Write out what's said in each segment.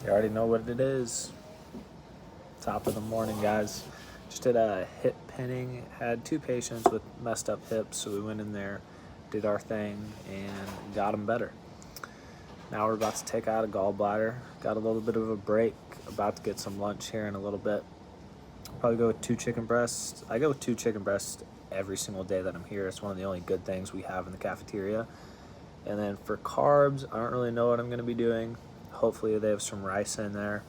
You already know what it is. Top of the morning, guys. Just did a hip pinning. Had two patients with messed up hips, so we went in there, did our thing, and got them better. Now we're about to take out a gallbladder. Got a little bit of a break. About to get some lunch here in a little bit. Probably go with 2 chicken breasts. I go with 2 chicken breasts every single day that I'm here. It's one of the only good things we have in the cafeteria. And then for carbs, I don't really know what I'm going to be doing. Hopefully they have some rice in there.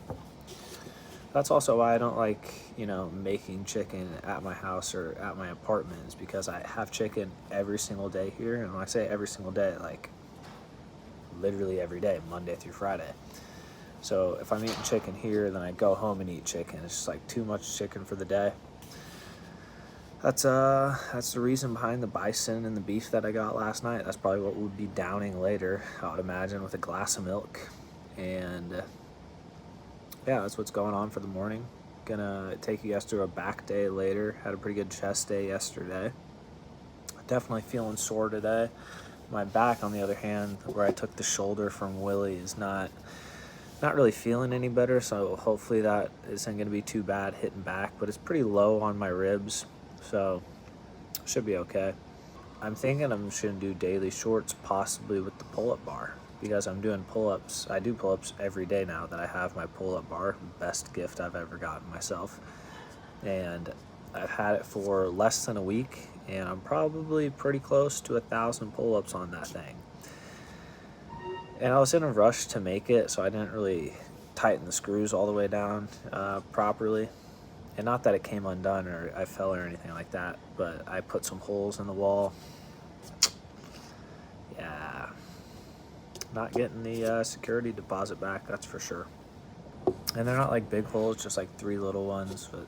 That's also why I don't like, making chicken at my house or at my apartment, is because I have chicken every single day here. And when I say every single day, like literally every day, Monday through Friday. So if I'm eating chicken here, then I go home and eat chicken. It's just like too much chicken for the day. That's the reason behind the bison and the beef that I got last night. That's probably what we'll be downing later, I would imagine, with a glass of milk. And yeah, that's what's going on for the morning. Gonna take you guys through a back day later. Had a pretty good chest day yesterday. Definitely feeling sore today. My back, on the other hand, where I took the shoulder from Willie, is not really feeling any better, so hopefully that isn't going to be too bad hitting back, but it's pretty low on my ribs, so should be okay. I'm thinking I'm just going to do daily shorts, possibly with the pull-up bar, because I'm doing pull-ups. I do pull-ups every day now that I have my pull-up bar. Best gift I've ever gotten myself. And I've had it for less than a week, and I'm probably pretty close to 1,000 pull-ups on that thing. And I was in a rush to make it, so I didn't really tighten the screws all the way down properly. And not that it came undone or I fell or anything like that, but I put some holes in the wall. Yeah, not getting the security deposit back, that's for sure. And they're not like big holes, just like 3 little ones, but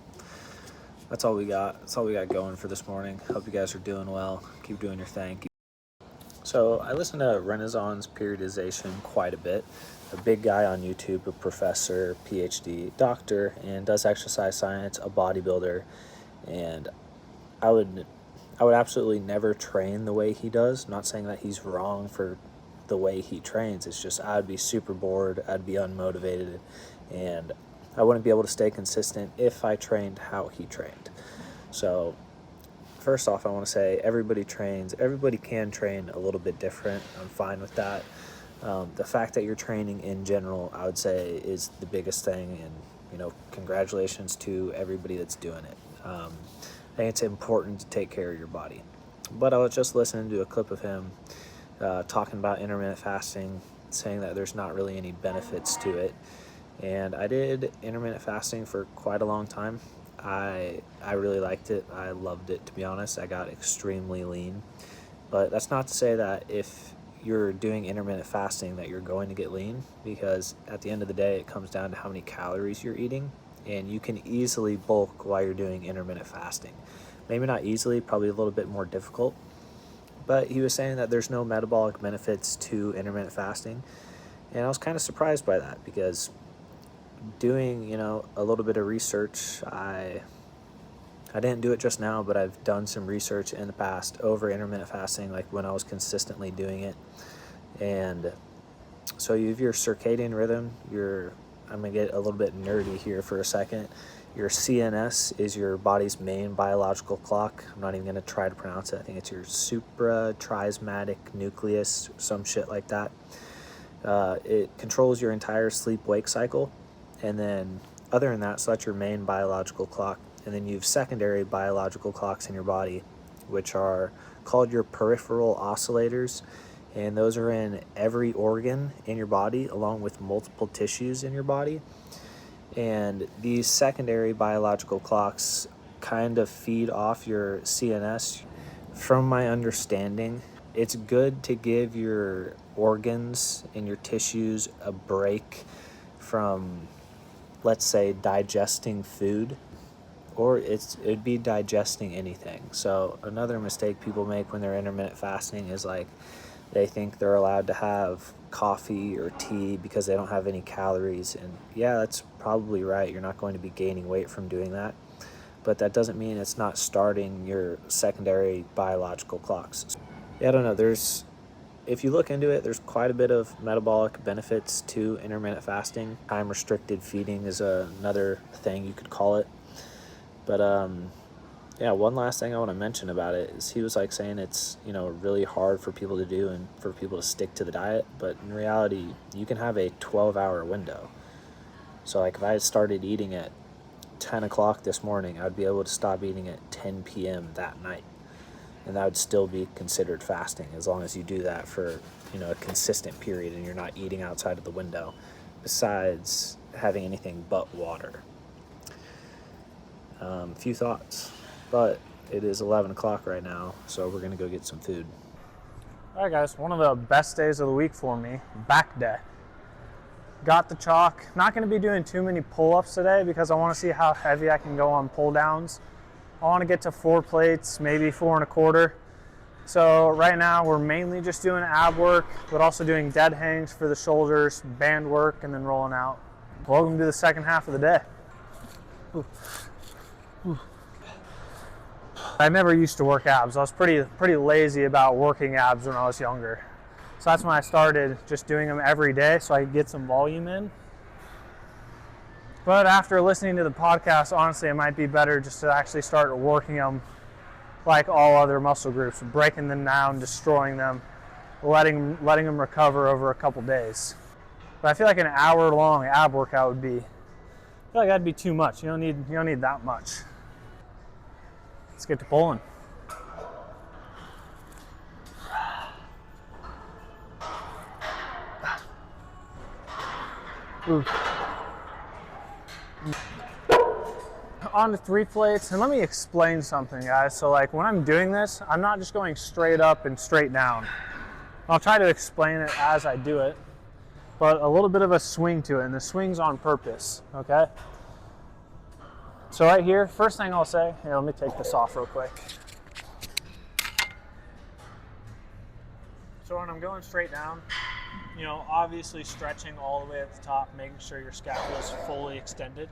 that's all we got. That's all we got going for this morning. Hope you guys are doing well. Keep doing your thing. So I listen to Renaissance periodization quite a bit. A big guy on YouTube, a professor, PhD, doctor, and does exercise science, a bodybuilder. And I would absolutely never train the way he does. Not saying that he's wrong for the way he trains. It's just I'd be super bored, I'd be unmotivated, and I wouldn't be able to stay consistent if I trained how he trained. So first off, I want to say everybody can train a little bit different. I'm fine with that. The fact that you're training in general, I would say, is the biggest thing, and congratulations to everybody that's doing it. I think it's important to take care of your body. But I was just listening to a clip of him talking about intermittent fasting, saying that there's not really any benefits to it. And I did intermittent fasting for quite a long time. I really liked it. I loved it, to be honest. I got extremely lean. But that's not to say that if you're doing intermittent fasting that you're going to get lean, because at the end of the day, it comes down to how many calories you're eating. And you can easily bulk while you're doing intermittent fasting. Maybe not easily, probably a little bit more difficult. But he was saying that there's no metabolic benefits to intermittent fasting. And I was kind of surprised by that, because doing, a little bit of research, I didn't do it just now, but I've done some research in the past over intermittent fasting, like when I was consistently doing it. And so you have your circadian rhythm, I'm going to get a little bit nerdy here for a second. Your CNS is your body's main biological clock. I'm not even going to try to pronounce it. I think it's your suprachiasmatic nucleus, some shit like that. It controls your entire sleep-wake cycle. And then other than that, so that's your main biological clock. And then you have secondary biological clocks in your body, which are called your peripheral oscillators. And those are in every organ in your body, along with multiple tissues in your body. And these secondary biological clocks kind of feed off your CNS. From my understanding, it's good to give your organs and your tissues a break from, let's say, digesting food, or it'd be digesting anything. So another mistake people make when they're intermittent fasting is like they think they're allowed to have coffee or tea because they don't have any calories. And yeah, that's probably right. You're not going to be gaining weight from doing that. But that doesn't mean it's not starting your secondary biological clocks. Yeah, I don't know. There's if you look into it, there's quite a bit of metabolic benefits to intermittent fasting. Time restricted feeding is another thing you could call it. But yeah, one last thing I want to mention about it is he was like saying it's, you know, really hard for people to do and for people to stick to the diet. But in reality, you can have a 12-hour window. So like if I had started eating at 10 o'clock this morning, I'd be able to stop eating at 10 p.m. that night. And that would still be considered fasting as long as you do that for, you know, a consistent period and you're not eating outside of the window besides having anything but water. Few thoughts, but it is 11 o'clock right now, so we're going to go get some food. All right, guys, one of the best days of the week for me, back day. Got the chalk. Not going to be doing too many pull-ups today because I want to see how heavy I can go on pull-downs. I want to get to 4 plates, maybe 4 1/4. So right now we're mainly just doing ab work, but also doing dead hangs for the shoulders, band work, and then rolling out. Welcome to the second half of the day. Ooh. Ooh. I never used to work abs. I was pretty lazy about working abs when I was younger. So that's when I started just doing them every day so I could get some volume in. But after listening to the podcast, honestly, it might be better just to actually start working them like all other muscle groups, breaking them down, destroying them, letting them recover over a couple days. But I feel like an hour-long ab workout would be, I feel like that'd be too much. You don't need that much. Let's get to pulling. Ooh. On to 3 plates, and let me explain something, guys. So like when I'm doing this, I'm not just going straight up and straight down. I'll try to explain it as I do it, but a little bit of a swing to it, and the swing's on purpose, okay? So right here, first thing I'll say, here, let me take this off real quick. So when I'm going straight down, you know, obviously stretching all the way at the top, making sure your scapula is fully extended.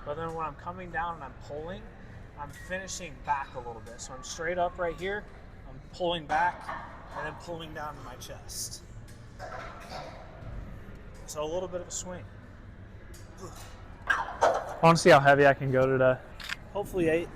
But then when I'm coming down and I'm pulling, I'm finishing back a little bit. So I'm straight up right here, I'm pulling back, and then pulling down to my chest. So a little bit of a swing. I want to see how heavy I can go today. Hopefully 8.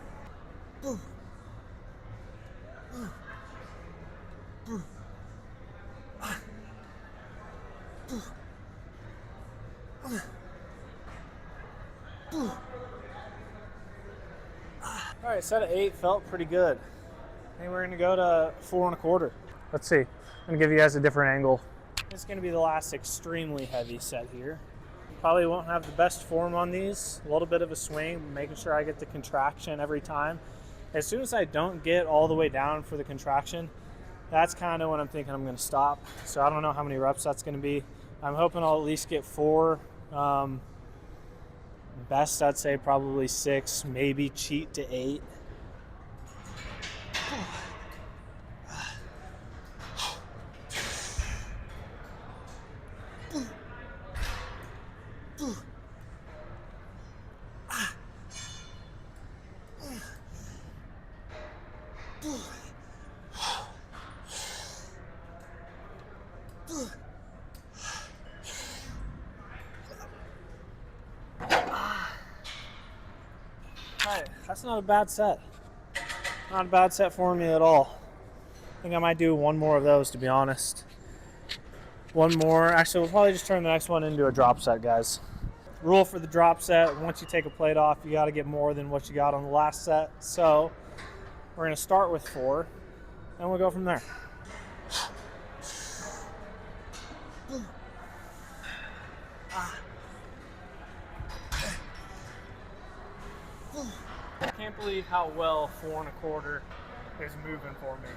All right, set of 8 felt pretty good. I think we're gonna go to 4 1/4. Let's see. I'm gonna give you guys a different angle. It's gonna be the last extremely heavy set here. Probably won't have the best form on these. A little bit of a swing, making sure I get the contraction every time. As soon as I don't get all the way down for the contraction, that's kind of when I'm thinking I'm gonna stop. So I don't know how many reps that's gonna be. I'm hoping I'll at least get 4. Best, I'd say probably 6, maybe cheat to 8. Alright, that's not a bad set. Not a bad set for me at all. I think I might do one more of those, to be honest. One more. Actually, we'll probably just turn the next one into a drop set, guys. Rule for the drop set, once you take a plate off, you got to get more than what you got on the last set. So we're going to start with 4, and we'll go from there. I can't believe how well 4 1/4 is moving for me.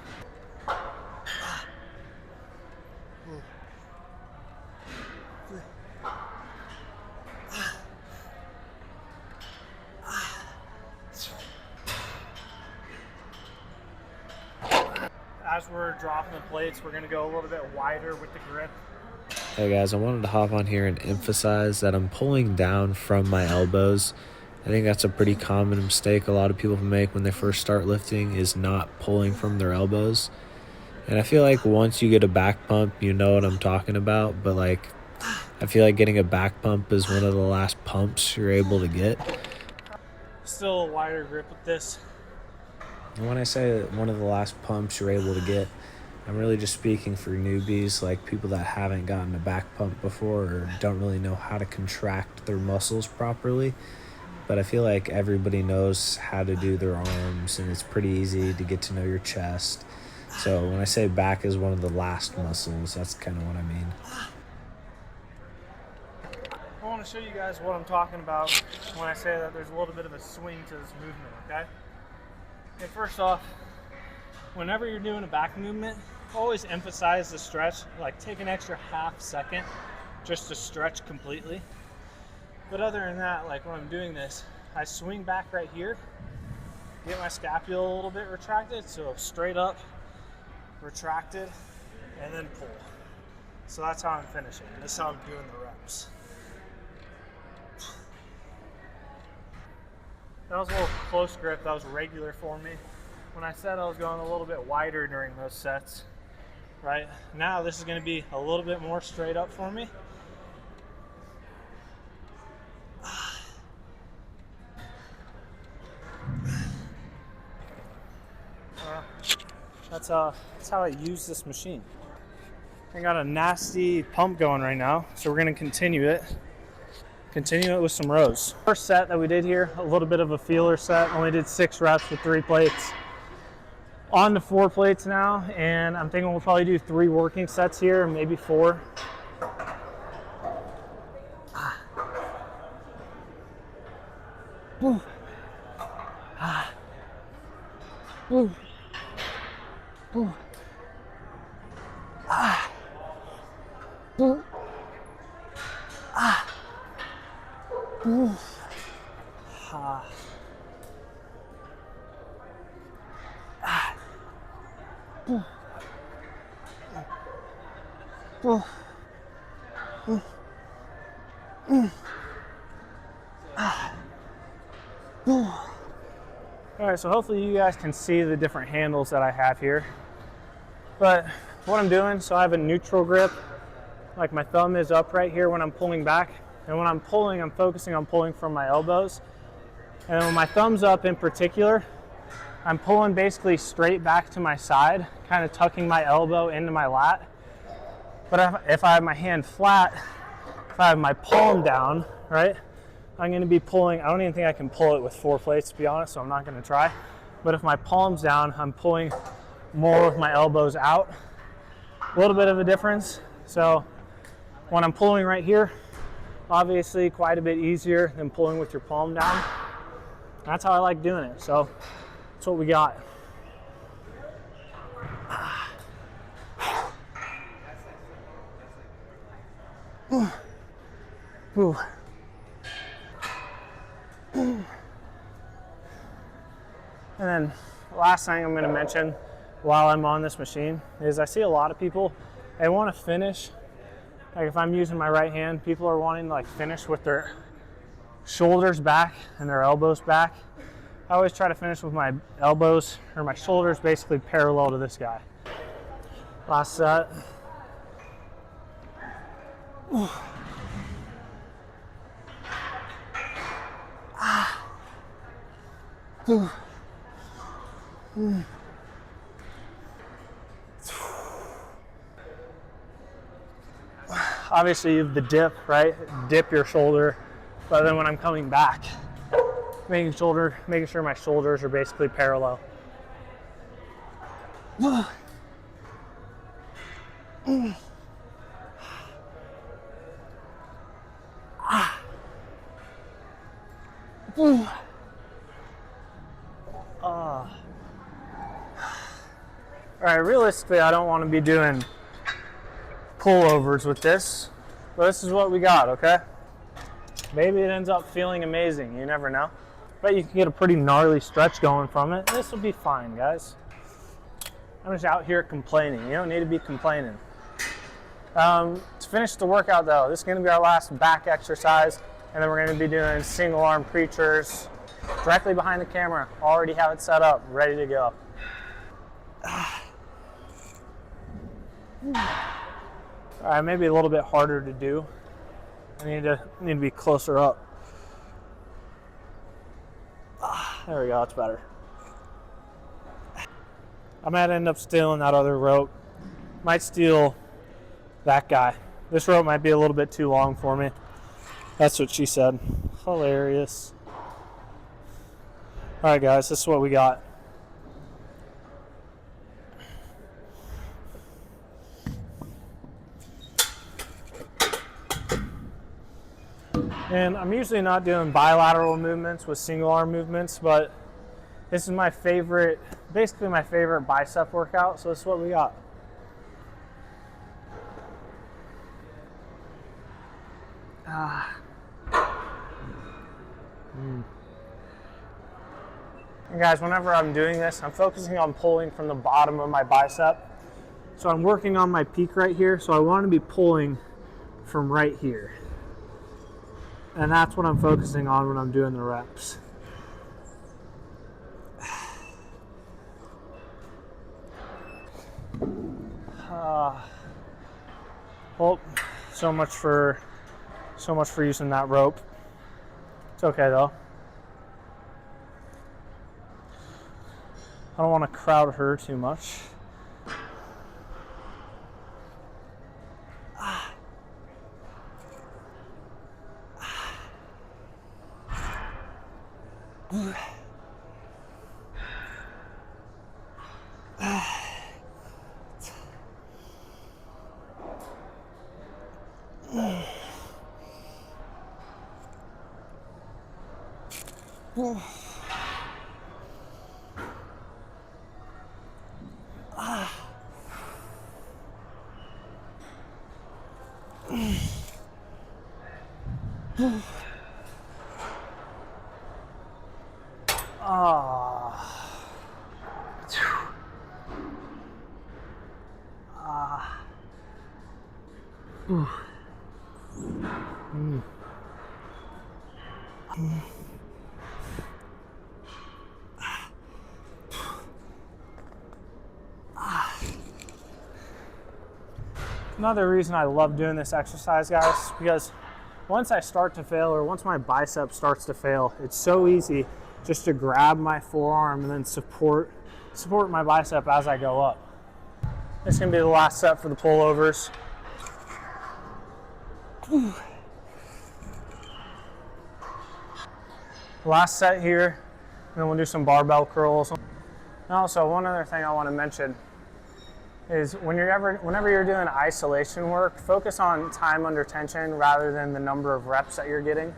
As we're dropping the plates, we're going to go a little bit wider with the grip. Hey guys, I wanted to hop on here and emphasize that I'm pulling down from my elbows. I think that's a pretty common mistake a lot of people make when they first start lifting, is not pulling from their elbows. And I feel like once you get a back pump, you know what I'm talking about. But like, I feel like getting a back pump is one of the last pumps you're able to get. Still a wider grip with this. And when I say one of the last pumps you're able to get, I'm really just speaking for newbies, like people that haven't gotten a back pump before or don't really know how to contract their muscles properly. But I feel like everybody knows how to do their arms, and it's pretty easy to get to know your chest. So when I say back is one of the last muscles, that's kind of what I mean. I want to show you guys what I'm talking about when I say that there's a little bit of a swing to this movement, okay? Okay, first off, whenever you're doing a back movement, always emphasize the stretch. Like, take an extra half second just to stretch completely. But other than that, like when I'm doing this, I swing back right here, get my scapula a little bit retracted, so straight up, retracted, and then pull. So that's how I'm finishing. That's how I'm doing the reps. That was a little close grip. That was regular for me. When I said I was going a little bit wider during those sets, right? Now this is going to be a little bit more straight up for me. That's how I use this machine. I got a nasty pump going right now, so we're going to continue it with some rows. First set that we did here, a little bit of a feeler set. Only did 6 reps with 3 plates. On to 4 plates now, and I'm thinking we'll probably do 3 working sets here, maybe 4. Ooh. Ooh. Ooh. Ooh. Ooh. All right, so hopefully you guys can see the different handles that I have here. But what I'm doing, so I have a neutral grip, like my thumb is up right here when I'm pulling back. And when I'm pulling, I'm focusing on pulling from my elbows. And when my thumb's up in particular, I'm pulling basically straight back to my side, kind of tucking my elbow into my lat. But if I have my hand flat, if I have my palm down, right, I'm going to be pulling. I don't even think I can pull it with 4 plates, to be honest, so I'm not going to try. But if my palm's down, I'm pulling more with my elbows out. A little bit of a difference. So when I'm pulling right here, obviously quite a bit easier than pulling with your palm down. That's how I like doing it. So that's what we got. Ooh. And then last thing I'm going to mention while I'm on this machine is I see a lot of people, they want to finish, like if I'm using my right hand, people are wanting to like finish with their shoulders back and their elbows back. I always try to finish with my elbows or my shoulders basically parallel to this guy. Last set. Ooh. Ooh. Obviously you have the dip, right? Dip your shoulder, but then when I'm coming back, making sure my shoulders are basically parallel. All right, realistically, I don't want to be doing pullovers with this, but this is what we got, okay? Maybe it ends up feeling amazing, you never know. But you can get a pretty gnarly stretch going from it. This will be fine, guys. I'm just out here complaining. You don't need to be complaining. To finish the workout though, this is gonna be our last back exercise, and then we're gonna be doing single arm preachers directly behind the camera. Already have it set up, ready to go. All right, maybe a little bit harder to do. I need to be closer up. There we go, that's better. I might end up stealing that other rope. Might steal that guy. This rope might be a little bit too long for me. That's what she said. Hilarious. All right, guys, this is what we got. And I'm usually not doing bilateral movements with single arm movements, but this is my favorite, basically my favorite bicep workout, so this is what we got. And guys, whenever I'm doing this, I'm focusing on pulling from the bottom of my bicep. So I'm working on my peak right here, so I want to be pulling from right here. And that's what I'm focusing on when I'm doing the reps. Well, so much for using that rope. It's okay though. I don't want to crowd her too much. Another reason I love doing this exercise, guys, because once I start to fail, or once my bicep starts to fail, it's so easy just to grab my forearm and then support my bicep as I go up. This is gonna be the last set for the pullovers. Last set here, and then we'll do some barbell curls. And also, one other thing I want to mention is whenever you're doing isolation work, focus on time under tension rather than the number of reps that you're getting.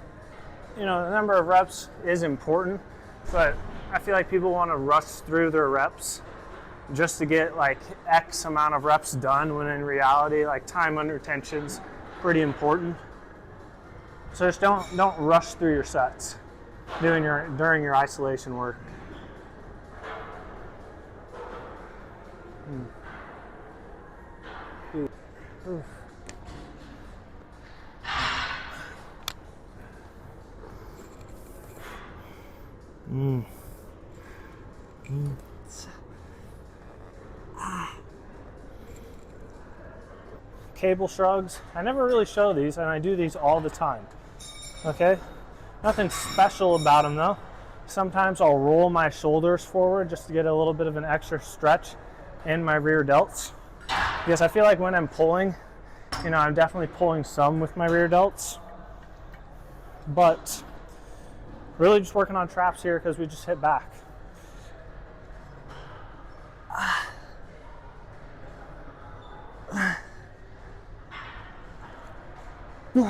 You know, the number of reps is important, but I feel like people want to rush through their reps just to get like X amount of reps done, when in reality, like, time under tension's pretty important. So just don't rush through your sets during your isolation work. Oof. Cable shrugs. I never really show these, and I do these all the time. Okay? Nothing special about them though. Sometimes I'll roll my shoulders forward just to get a little bit of an extra stretch in my rear delts. Because I feel like when I'm pulling, you know, I'm definitely pulling some with my rear delts. But really just working on traps here because we just hit back. We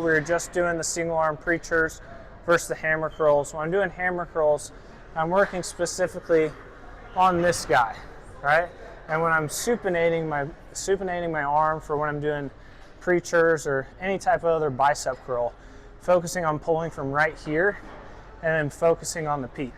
were just doing the single arm preachers versus the hammer curls. When I'm doing hammer curls, I'm working specifically on this guy, right? And when I'm supinating my arm for when I'm doing preachers or any type of other bicep curl, focusing on pulling from right here and then focusing on the peak.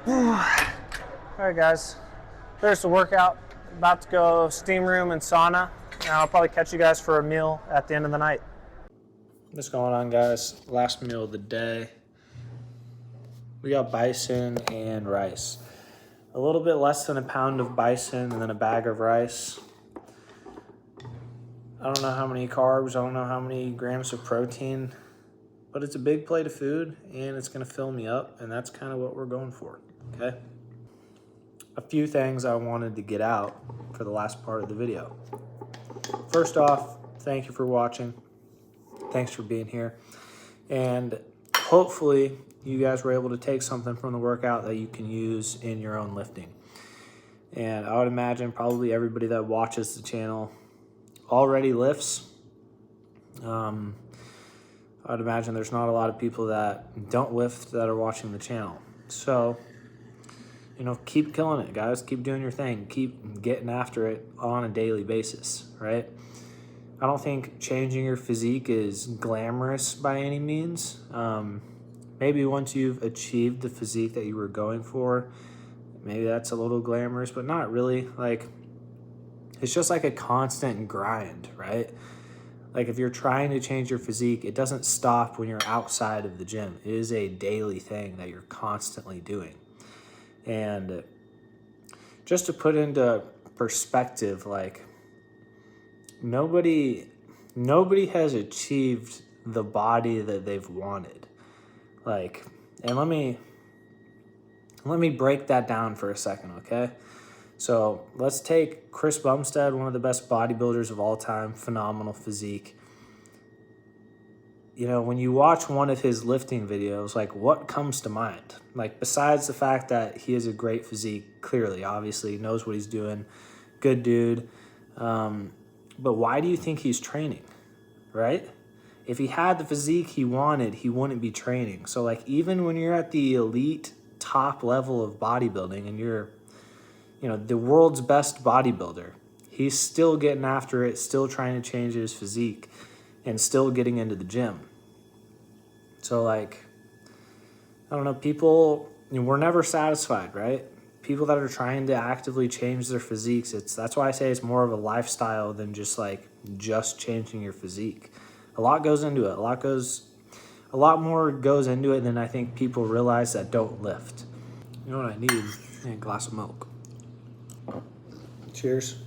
Alright guys, there's the workout. About to go steam room and sauna. And I'll probably catch you guys for a meal at the end of the night. What's going on, guys? Last meal of the day. We got bison and rice. A little bit less than a pound of bison and then a bag of rice. I don't know how many carbs, I don't know how many grams of protein, but it's a big plate of food and it's gonna fill me up, and that's kind of what we're going for, okay? A few things I wanted to get out for the last part of the video. First off, thank you for watching. Thanks for being here. And hopefully you guys were able to take something from the workout that you can use in your own lifting. And I would imagine probably everybody that watches the channel already lifts. I'd imagine there's not a lot of people that don't lift that are watching the channel. So, you know, keep killing it, guys. Keep doing your thing. Keep getting after it on a daily basis, right? I don't think changing your physique is glamorous by any means. Maybe once you've achieved the physique that you were going for, maybe that's a little glamorous, but not really. Like, it's just like a constant grind, right? Like if you're trying to change your physique, it doesn't stop when you're outside of the gym. It is a daily thing that you're constantly doing. And just to put into perspective, like nobody has achieved the body that they've wanted. Like, and let me break that down for a second, okay? So let's take Chris Bumstead, one of the best bodybuilders of all time, phenomenal physique. You know, when you watch one of his lifting videos, like what comes to mind? Like besides the fact that he has a great physique, clearly, obviously, knows what he's doing, good dude. But why do you think he's training, right? If he had the physique he wanted, he wouldn't be training. So like even when you're at the elite top level of bodybuilding and you're, you know, the world's best bodybuilder, he's still getting after it, still trying to change his physique and still getting into the gym. So like, I don't know, people, you know, we're never satisfied, right? People that are trying to actively change their physiques, that's why I say it's more of a lifestyle than just changing your physique. A lot goes into it. A lot more goes into it than I think people realize that don't lift. You know what I need? I need a glass of milk. Cheers.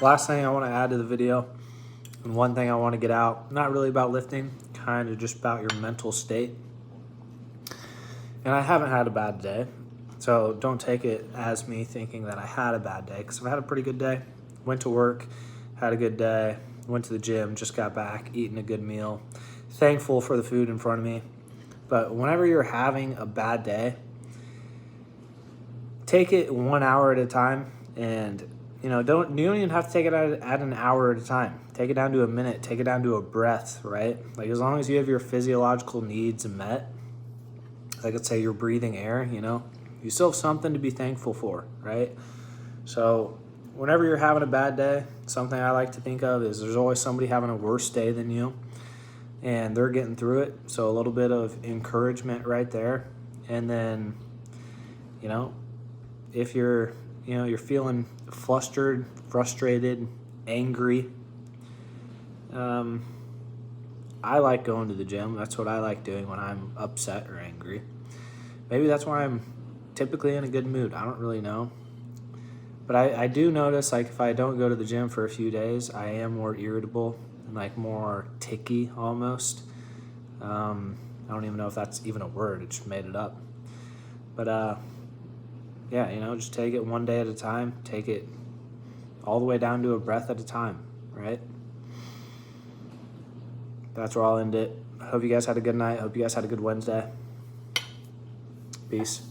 Last thing I want to add to the video, and one thing I want to get out, not really about lifting, kind of just about your mental state. And I haven't had a bad day, so don't take it as me thinking that I had a bad day, because I've had a pretty good day. Went to work, had a good day, went to the gym, just got back, eating a good meal. Thankful for the food in front of me. But whenever you're having a bad day, take it 1 hour at a time, and you don't even have to take it at an hour at a time. Take it down to a minute, take it down to a breath, right? Like as long as you have your physiological needs met, like let's say you're breathing air, you still have something to be thankful for, right? So whenever you're having a bad day, something I like to think of is there's always somebody having a worse day than you, and they're getting through it. So a little bit of encouragement right there. And then, if you're feeling flustered, frustrated, angry, I like going to the gym. That's what I like doing when I'm upset or angry. Maybe that's why I'm typically in a good mood. I don't really know. But I do notice, like, if I don't go to the gym for a few days, I am more irritable and, like, more ticky almost. I don't even know if that's even a word. I just made it up. But, yeah, just take it one day at a time. Take it all the way down to a breath at a time, right? That's where I'll end it. Hope you guys had a good night. Hope you guys had a good Wednesday. Peace.